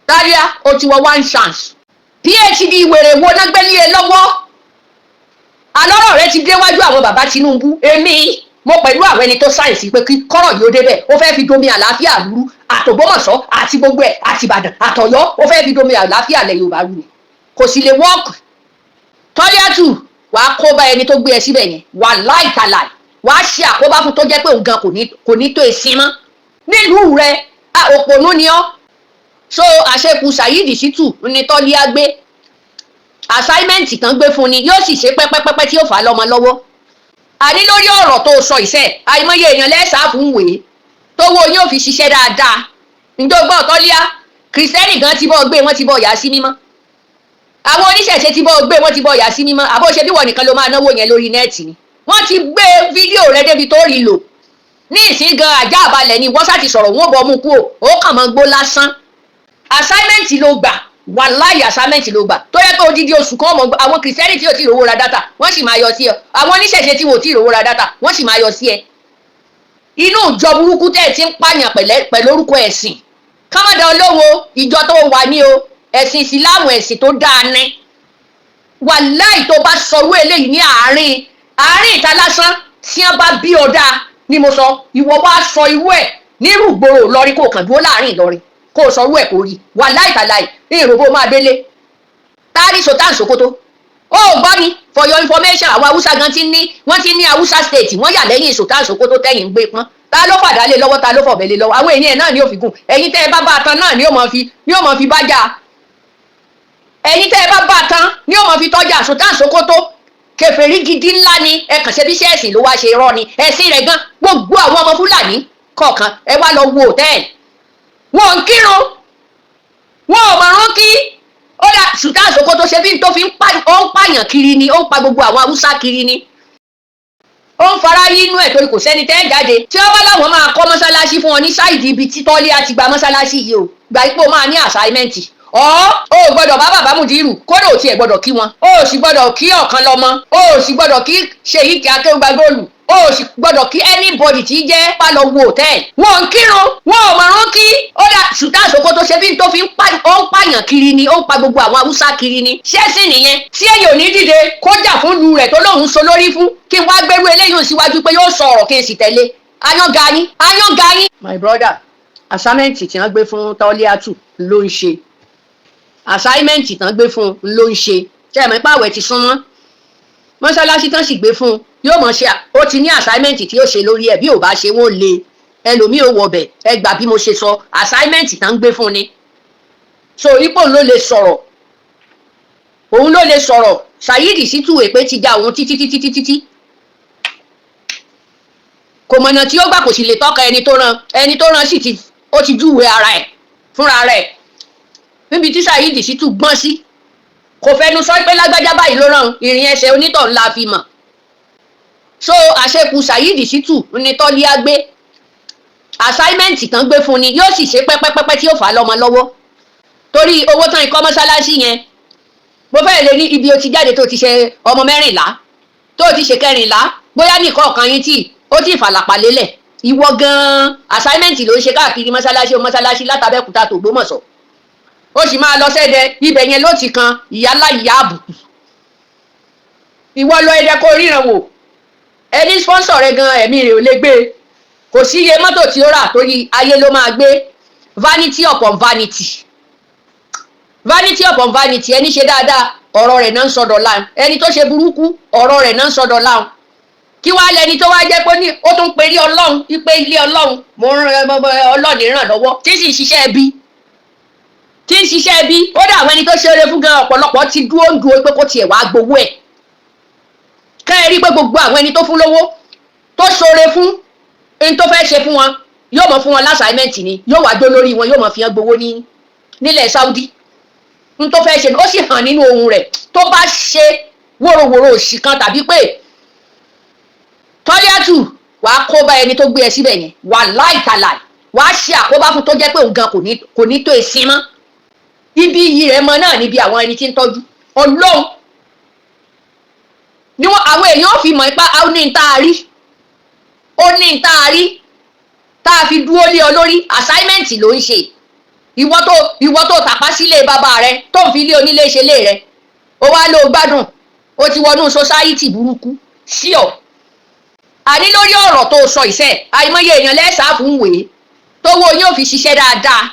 Taliat ó ti wọ one chance PhD wèrè wo náà gbé ní ẹ lọ́wọ́ alọ́rọ̀ rẹ ti déwájú àwọn bàbá Tinubu èmi mo pẹ̀lú àwọn ẹni tó sáyẹ̀nsì pé kí kọ́rọ̀ yóò débẹ̀ ó fẹ́ fi domi àlàáfíà lúrú àtògbómọ̀ṣọ́ àti gbogbo ẹ̀ àti Ìbàdàn àtọ̀yọ́ ó fẹ́ fi domi àlàáfíà lẹ̀ Yorùbá rú ni kò sì lè wọ́ọ̀kì Taliat wàá kó bá ẹni tó gbé ẹ síbẹ̀ yẹn wàláì tàláì wàá ṣe àkóbá fún tó jẹ́ pé òun gan kò ní tó èsì mọ́ nílùú rẹ òpònú ni ọ́ so àṣekù Saheed Shittu ní Taliat gbé assignment kan gbé fún ni yóò sì ṣe pẹ́pẹ́pẹ́pẹ́ tí yóò fà á lọ́mọ lọ́wọ́ àní lórí ọ̀rọ̀ tó sọ ìṣe àìmọye èèyàn lẹ́sàá fún wèé tó wo yóò fi ṣiṣẹ́ dáadáa ǹjọ́gbọ́n Taliat kìrìsìtẹ́nì gan ti bọ́ gbé wọ́n ti bọ́ yà sí mímọ́ àwọn oníṣẹ̀ṣe ti bọ́ gbé wọ́n ti bọ́ yà sí mímọ́ àbó ṣe bí wọ́n nìkan ló máa náwó yẹn lórí nẹ́ẹ̀tì ni wọ́n ti gbé fídíò rẹ débi tó rí lò ní ìsín gan àjá àbalẹ̀ ni wọ́n ṣàti sọ̀rọ̀ wọ́n bọ́ mú kú ó kàn mọ́ gbó lásán assignment ló gbà wàláì assignment ló gbà tó yẹ pé odidi oṣù kan mọ̀ àwọn kìrìsìtẹ́nì tí ò tí ì rówó ra dátà wọ́n sì máa yọ sí ẹ àwọn oníṣẹ̀ṣe tí ò tí ì rówó ra dátà wọ́n sì máa yọ sí ẹ inú ìjọ burúkú tẹ̀ ti ń pààyàn pẹ̀lú orúkọ ẹ̀sìn kámọ́dà olówó ìjọ tó wà ní o ẹ̀sìn ìsìláàmù ẹ̀sìn tó dáa ní wàláì tó bá sọrú eléyìí ní àárín ìta lásán tí wọ́n bá bí ọ̀dà ni mo sọ ìwọ wá sọ irú ẹ̀ nírú ìgboro Ìlọrin kò kàn dúró láàrin Ìlọrin kò sọ irú ẹ̀ kò rí wàláì tàláì ní ìròbó máa délé táàrí Sultan Sokoto ó gbọ́ ni for your information àwọn Haúsá gan wọ́n ti ní Haúsá state wọ́n yà lẹ́yìn Sultan Sokoto tẹ́yìn gbé pọ́n ta ló fàdá lé lọ́wọ́ ta ló fọ̀bẹ lé lọ́wọ́ àwọn ènìyàn náà ni ó fi gùn ẹ̀yin tẹ́ ẹ bá bá tán náà ni ó mọ̀ fi bájà ẹ̀yin tẹ́ ẹ bá bá tán ni ó mọ̀ fi tọ́jà Sultan Sokoto kèfèrí gidi ńlá ni ẹ kàn ṣe bí ṣẹ́ẹ̀sì ló wá ṣe rọ́ ni ẹ̀sìn rẹ̀ gan gbogbo àwọn ọmọ Fúlàní kọ̀ọ̀kan ẹ wá lọ wo hòtẹ́ẹ̀lì wọn ń kírun wọn ò mọ̀rún kí ó dà Sultan Sokoto ṣe bí n tó fi ń pààyàn kiri ni ó ń pa gbogbo àwọn Haúsá kiri ni ó ń fara yínú ẹ̀ torí kò sẹ́ni tẹ́ jáde tí wọ́n bá láwọn máa kọ́ mọ́sálásí fún ọ ní sáìdì ibi tí Taliat ti gba mọ́sálásí yìí o gba ipò máa ní assignment ó gbọ́dọ̀ bá bàbá Mudeerul kódà ò tiẹ̀ gbọ́dọ̀ kí wọn ó sì gbọ́dọ̀ kí ọ̀kan lọ́mọ ó sì gbọ́dọ̀ kí Sheikh Akéwùgbàgbọ́ọ̀lù ó sì gbọ́dọ̀ kí anybody tí jẹ́ pálọ wo hòtẹ́ẹ̀lì wọn ń kírun wọn ò mọ̀rún kí ó dà Sultan Sokoto ṣe bí n tó fi ń pààyàn kiri ni ó ń pa gbogbo àwọn Haúsá kiri ni ṣẹ́sìn nìyẹn tí èyí ò ní dìde kójà fún lu rẹ̀ tó lóun so lórí fún kí n wá gbérú eléyìí ò síwájú pé yóò sọ ọ̀rọ̀ kí n sì tẹ̀lé ayán. My brother assignment tí wọ́n gbé fún Taliat ló ń ṣe assignment tí wọ́n gbé fún ló ń ṣe ṣe é mọ̀ pé àwẹ̀ ti súnmọ́ mọ́sálásí tán sì gbé fún yóò mọ̀ ṣe ó ti ní assignment tí yóò ṣe lórí ẹ̀ bí ò bá ṣe wọ́n lé ẹlòmíì ò wọ̀bẹ̀ ẹ gbà bí mo ṣe sọ assignment tán gbé fún ni so ipò ló lè sọ̀rọ̀ òun ló lè sọ̀rọ̀ Saheed Shittu èpè ti já òun títí kò mọ̀nà tí ó gbà kò sì lè tọ́ka ẹni tó rán sì ti ó ti júwe ara ẹ̀ fúnra rẹ̀ níbi tí Saheed Shittu gbọ́n sí kò fẹnu sọ pé lágbájá báyìí ló rán ìrìn ẹsẹ̀ onítọ̀ ńlá fi mọ̀ so àṣekù Saheed Shittu ní Taliat gbé assignment kan gbé fún ni yóò sì ṣe pẹ́pẹ́pẹ́pẹ́ tí yóò fà á lọ́mọ lọ́wọ́ torí owó tán ikọ́ mọ́sálásí yẹn mo fẹ́ lè ní ibi o ti jáde tó ti ṣe ọmọ 14 tó ti ṣe 14 bóyá nìkan ọ̀kan yín tí ó ti fàlàpà lélẹ̀ ìwọ gan-an assignment ló ń ṣe káàkiri mọ́sálásí látàbẹ́kúta tó Ògbómọ̀ṣọ́ ó sì máa lọ sẹ́dẹ̀ ibẹ̀ yẹn ló ti kan ìyálà ìyá àbùkù ìwọ lọ ẹdẹ kó ríran wò ẹni sponsor rẹ gan ẹ̀mí rẹ̀ ò lè gbé kò sí iye mọ́tò tí ó rà torí ayé ló máa gbé vanity upon vanity ẹni ṣe dáadáa ọ̀rọ̀ rẹ̀ náà ń sọdọ̀ láàrún ẹni tó ṣe burúkú ọ̀rọ̀ rẹ̀ náà ń sọdọ̀ láàrún kí wàá lẹni tó wá jẹ́ pé ó tún pe rí Ọlọ́run wípé ilé Ọlọ́run mo ń ran Ọlọ́run ràn lọ́wọ́ tí sì ń ṣiṣẹ́ bí ó dà àwọn ẹni tó ṣeré fún gan ọ̀pọ̀lọpọ̀ ti dúró pé kó tiẹ̀ wá gbowó ẹ̀ kẹ́ ẹ rí pé gbogbo àwọn ẹni tó fún lówó tó ṣoore fún ẹni tó fẹ́ ṣe fún wọn yóò mọ̀ fún wọn lásàímẹ́ǹtì ni yóò wá dó lórí wọn yóò mọ̀ fi hàn gbowó nílẹ̀ Saudi n tó fẹ́ ṣe ó sì hàn nínú ohun rẹ̀ tó bá ṣe wóróworó òṣì kan tàbí pé Taliat wàá kó bá ẹni tó gbé ẹ síbẹ̀ yẹn wàláì tàláì wàá ṣe àkóbá fún tó jẹ́ pé òun gan kò ní tó èsì mọ́ ibi iyì rẹ̀ mọ náà níbi àwọn ẹni tí ń tọ́jú Ọlọ́run ni àwọn èèyàn fi mọ̀ ipá ó ní tá a rí tá a fi dúró lé ọ lórí assignment ló ń ṣe ìwọ tó tàpá sílé bàbá rẹ tó ń fi ilé onílé ṣe lé rẹ ó wá ló gbádùn ó ti wọnú society burúkú sí ọ àní lórí ọ̀rọ̀ tó sọ ìṣe àìmọye èèyàn lẹ́sàá fún wèé tó wo yín ò fi ṣiṣẹ́ dáadáa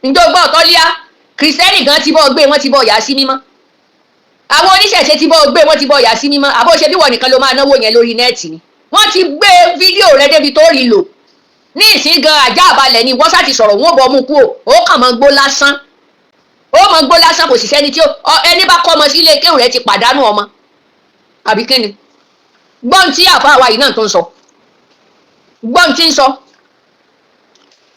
ǹjọ́ gbọ́ Tọ́líà kìrìsìtẹ́nì gan ti bọ́ gbé wọ́n ti bọ́ yà sí mímọ́ àwọn oníṣẹ̀ṣe ti bọ́ gbé wọ́n ti bọ́ yà sí mímọ́ àbó ṣe bí wọ́n nìkan ló máa náwó yẹn lórí nẹ́ẹ̀tì ni wọ́n ti gbé fídíò rẹ débi tó rí lò ní ìsín gan ajá àbálẹ̀ ni wọ́n sá ti sọ̀rọ̀ wọ́n bọ̀ mú kú ó kàn mọ́ gbó lásán kò sì sẹ́ni tí ẹni bá kọ́ ọmọ sí ilé kéwù rẹ ti pàdánù ọmọ àbí kíni gbọ́n tí àfa àwa yìí náà tó ń sọ gbọ́n tí ń sọ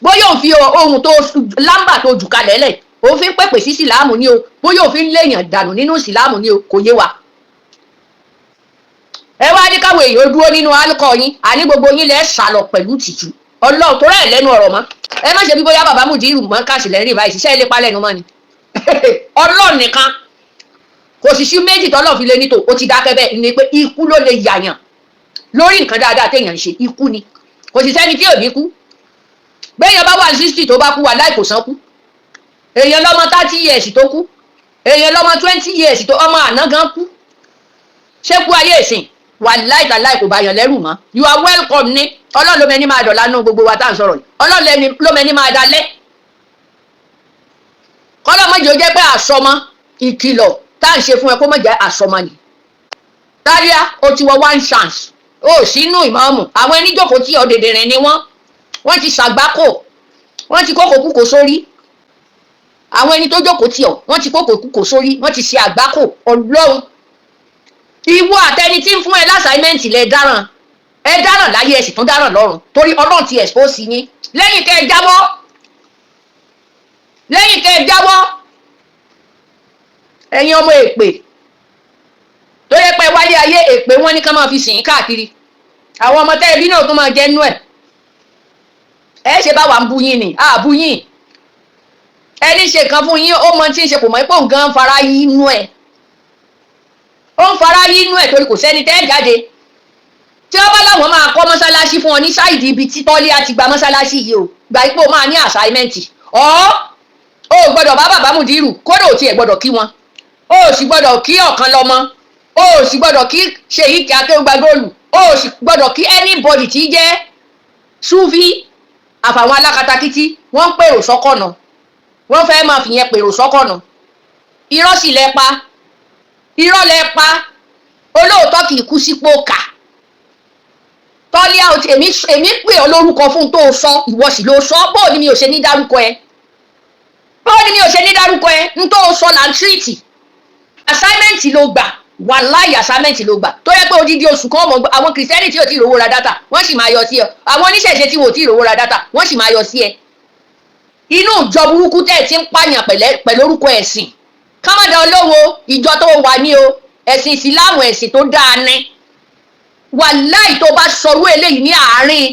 bóyá òun fi ohun tó lámbà tó jù kalẹ̀ lẹ̀ òun fi ń pèpè sí síláàmù ni o bóyá òun fi ń léèyàn dànù nínú síláàmù ni o kò yé wa. ẹ wá ní káwọn èèyàn dúró nínú alukọ yín àní gbogbo yín lẹ sàlọ pẹ̀lú tìjú Ọlọ́run tó rẹ̀ lẹ́nu ọ̀rọ̀ mọ́ ẹ má ṣe bí bóyá bàbá Mudeerul Markaz lẹ́rìn báyìí ṣiṣẹ́ ilé palẹ̀ nu mọ́ ni Ọlọ́run nìkan kò sì sí méjì tọ́lọ́ fi lé nítò ó ti dákẹ́ bẹ́ẹ̀ ni pé ikú ló lè yàyàn lórí nǹkan dáadáa téèyàn ń ṣe ikú ni kò sì sẹ́ni tí ò ní kú béèyàn bá wà 60 tó bá kú wà láì kò sán kú èèyàn lọ́mọ 30 years tó kú èèyàn lọ́mọ 20 years tó ọmọ àná gan kú ṣé kú ayé ìsìn wà láì kò bá yàn lẹ́rù mọ́ you are welcome ní Ọlọ́run ló mẹ́ni máa dọ̀la nú gbogbo wa tá à ń sọ̀rọ̀ yìí Ọlọ́run ló mẹ́ni máa dalẹ̀ kọ́lọ́mọ́jì ó jẹ́ pé àsọmọ ìkìlọ̀ tá à ń ṣe fún ẹ kó má jẹ́ àsọmọ ni Taliat ó ti wọ one chance ó sínú ìmáàmù àwọn ẹni jókòó tí ọ̀dẹ̀dẹ̀rẹ̀ ni wọ́n ti ṣàgbákò wọ́n ti kókò kúkò sórí àwọn ẹni tó jókòó tí wọ́n ti kókò kúkò sórí wọ́n ti ṣe àgbákò Ọlọ́run ìwọ àtẹni tí ń fún ẹ lásàímẹ́ǹtì lẹ dáràn láyé ẹ sì tún dáràn lọ́run torí Ọlọ́run ti expose yín lẹ́yìn kẹ́ ẹ jáwọ́ ẹ̀yin ọmọ èpè tó yẹ pé wáyé ayé èpè wọn ní ká máa fi sìn káàkiri àwọn ọmọ tẹ́ẹ̀bí náà tún máa jẹ́ nú ẹ̀ ẹ ṣe bá wà ń bú yín ni bú yín ẹni ṣe kan fún yín ó mọ tí ń ṣe kò mọ̀ pé òun gan fara yí inú ẹ̀ ó ń fara yí inú ẹ̀ torí kò sẹ́ni tẹ́ jáde tí wọ́n bá láwọn máa kọ́ mọ́sálásí fún ọ ní sáìdì ibi tí Taliat ti gba mọ́sálásí yìí o gbà pé o máa ní àsáímẹ́ǹtì ó gbọ́dọ̀ bá bàbá Mudeerul kódà ò tiẹ̀ gbọ́dọ̀ kí wọn ó sì gbọ́dọ̀ kí ọ̀kan lọ́mọ ó sì gbọ́dọ̀ kí Sheikh Akéwùgbàgóòlù ó sì gbọ́dọ̀ kí anybody tí jẹ́ Sufi àfàwọn alákatakítí wọ́n ń pèrò sọ́kọ̀nà wọ́n fẹ́ máa fìyẹn pèrò sọ́kọ̀nà irọ́ sì lẹ pa olóòótọ́ kì í kú sípò kà Taliat èmi pè ọ́ lórúkọ fún tó sọ ìwọ sì ló sọ bóò ni mi ò ṣe ní dárúkọ ẹ ń tó sọ là ń tírìtì assignment ló gbà wàláì assignment ló gbà tó yẹ pé odidi oṣù kan ọmọ àwọn kìrìsìtẹ́nì tí ò tí ì rówó ra dátà wọ́n sì máa yọ sí ẹ àwọn oníṣẹ̀ṣe tí ò tí ì rówó ra dátà wọ́n sì máa yọ sí ẹ inú ìjọ burúkú tẹ́ ti ń pààyàn pẹ̀lú orúkọ ẹ̀sìn kámọ́dà olówó ìjọ tó wà ní o ẹ̀sìn ìsìláàmù ẹ̀sìn tó dáa ní wàláì tó bá sọrú eléyìí ní àárín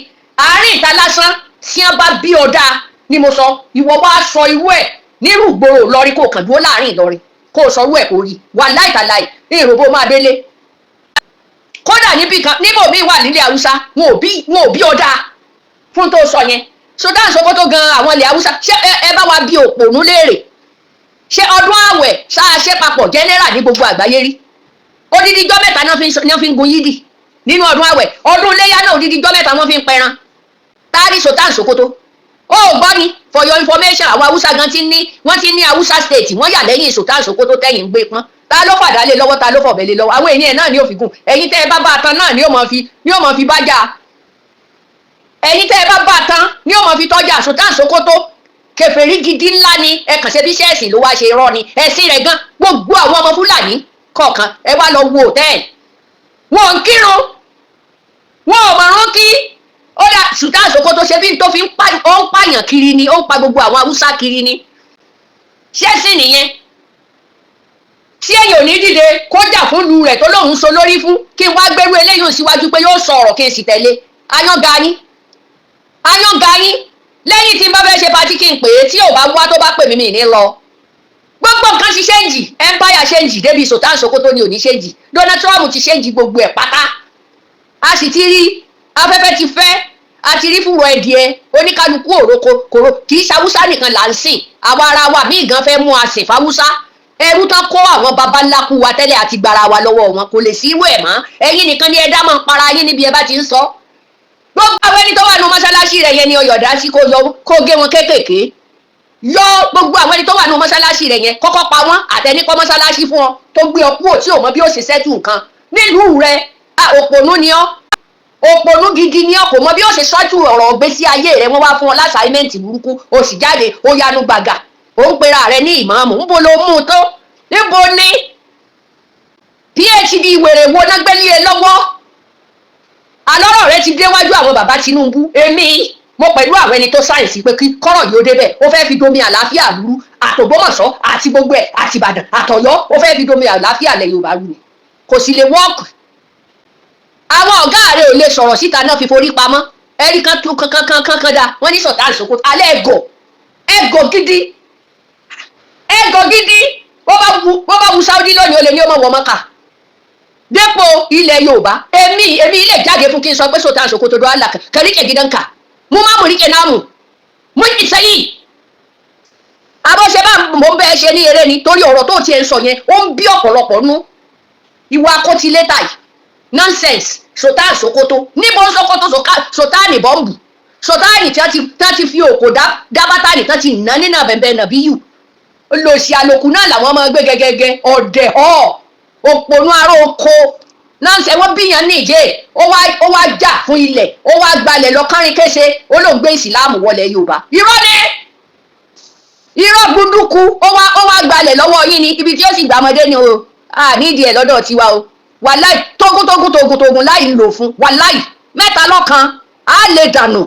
ìta lásán tí wọ́n bá bí ọ dáa ni mo sọ ìwọ wá sọ irú ẹ̀ nírú ìgboro Ìlọrin kò kàn dúró láàrin Ìlọrin kó o sọrú ẹ̀ kó rí wàláì tàláì ní ìròbó máa délé kódà níbò míì wà nílẹ̀ Haúsá wọn ò bí ọ dáa fún tó sọ yẹn Sultan Sokoto gan àwọn ilẹ̀ Haúsá ṣé ẹ bá wa bí òpònú léèrè ṣé ọdún àwẹ̀ ṣáà ṣe papọ̀ general ní gbogbo àgbáyé rí odidi ijọ́ mẹ́ta náà fi ń gun yídì nínú ọdún àwẹ̀ ọdún iléyá náà odidi ijọ́ mẹ́ta wọ́n fi ń pẹran táàrí Sultan Sokoto ó gbọ́ ni for your information àwọn Haúsá gan wọ́n ti ní Haúsá state wọ́n yà lẹ́yìn Sultan Sokoto tẹ́yìn ń gbé pọ́n ta ló fàdá lé lọ́wọ́ ta ló fọ̀bẹ lé lọ́wọ́ àwọn ènìyàn náà ni ó fi gùn ẹ̀yin tẹ́ ẹ bá bá tán náà ni ó mọ̀ fi bá jà ẹ̀yin tẹ́ ẹ bá bá tán ni ó mọ̀ fi tọ́jà Sultan Sokoto kèfèrí gidi ńlá ni ẹ kàn ṣe bí ṣẹ́ẹ̀sì ló wá ṣe rọ́ ni ẹ̀sìn rẹ̀ gan gbogbo àwọn ọmọ Fúlàní kọ̀ọ̀kan ẹ wá lọ wo hòtẹ́ẹ̀lì wọn ń kírun wọn ò mọ̀rún kí ó dà Sultan Sokoto ṣe bí tó fi ń pààyàn kiri ni ó ń pa gbogbo àwọn Haúsá kiri ni ṣẹ́ẹ̀sì nìyẹn tí èyàn ò ní dìde kó jà fún lu rẹ̀ tó lóun so lórí fún kí n wá gbérú eléyìí síwájú pé yóò sọ ọ̀rọ̀ kí n sì tẹ̀lé ayọ́ga yín lẹ́yìn tí n bá fẹ́ ṣe patí kí n pè é tí ò bá wá tó bá pè mí mi ní lọ gbogbo nǹkan ti ṣéǹjì empire ṣéǹjì débi Sultan Sokoto ni ò ní ṣéǹjì Donald Trump ti ṣéǹjì gbogbo ẹ̀ pátá a sì ti rí afẹ́fẹ́ ti fẹ́ àti rí fúnra ẹdìẹ oníkálukú òroko kòrò kì í ṣàwúsá nìkan là ń sìn àwa ara wa míì gan fẹ́ mú àsìn fáwúsá ẹrú tán kó àwọn baba ńlá kú wa tẹ́lẹ̀ àti gbara wa lọ́wọ́ wọn kò lè sí irú ẹ̀ mọ́ ẹ̀yin nìkan ni ẹ dá máa ń para yín níbi ẹ bá ti ń sọ gbogbo àwọn ẹni tó wà nù mọ́ṣáláṣí rẹ̀ yẹn ni ọyọ̀dá sí kó gé wọn kéékèèké yọ gbogbo àwọn ẹni tó wà nù mọ́ṣáláṣí rẹ̀ yẹn kọ́kọ́ pa wọ́n àtẹnikọ́ mọ́ṣáláṣí fún ọ tó gbé ọ kúrò tí ò mọ bí ó ṣe ṣẹ́tù nǹkan nílùú rẹ̀ òpònú ni ọ́ òpònú gidi ni ọ́ kò mọ bí ó ṣe ṣọ́jú ọ̀rọ̀ ọ̀gbésí ayé rẹ̀ wọ́n wá fún ọ lásàímẹ́ǹtì burúkú o sì jáde ó yanu gbàgà ó ń pera rẹ̀ ní ìmáàmù ń bo ló mú un tó níbo ni phd wèrè wo náà gbé nílé lọ́wọ́ alọ́rọ̀ rẹ̀ ti déwájú àwọn bàbá Tinubu èmi mo pẹ̀lú àwọn ẹni tó sáyẹ̀nsì pé kí kọ́rọ̀ yóò débẹ̀ ó fẹ́ fi domi àlàáfíà lúrú àtògbómọ̀ṣọ́ àti gbogbo ẹ̀ àti Ìbàdàn àtọ̀yọ́ ó fẹ́ fi domi àlàáfíà lẹ̀ Yorùbá rú ni kò sì lè wọ́ọ̀kì àwọn ọ̀gá rẹ̀ ò lè sọ̀rọ̀ síta náà fi forí pamọ́ ẹ̀rí kan dá wọ́n ní Sultan Sokoto alẹ́ ẹ̀gọ̀ gidi bó bá wu Saudi lónìí ó lè ní ọmọ wọn mọ́ka dépò ilẹ̀ Yorùbá èmi ilé jáde fún kí n sọ pé Sultan Sokoto do àlà kẹríkẹ gidanka mo máa mú ríkẹ náà mú ìsẹyìn àbọ̀ṣe bá mò ń bẹ́ẹ̀ ṣe ní eré ni torí ọ̀rọ̀ tó tiẹ̀ ń sọ yẹn ó ń bí ọ̀pọ̀lọpọ̀ nú ìwà akọ́tilétà yìí nonsense Sultan Sokoto níbo Sokoto Sultan bọ́ǹbù Sultan tí ti fi òkò dábátà nìkan ti nà nínú bẹ̀bẹ̀ nàbí yù lòsì àlòkù náà làwọn ọmọ gbé gẹ́gẹ́gẹ́ ọ̀dẹ̀ òpònú ará oko láǹṣẹ wọn bíyàn níjẹ ó wá jà fún ilẹ̀ ó wá gbalẹ̀ lọ kárin kése ó lóun gbé ìsìláàmù wọlé Yorùbá irọ́ ni irọ́ gbúdúkú ó wá gbalẹ̀ lọ́wọ́ yín ni ibi tí ó sì gbàmọdé ni o nídìí ẹ̀ lọ́dọ̀ tiwa o wàláì tógún láì lò fún wàláì mẹ́ta lọ́kan á lè dànù.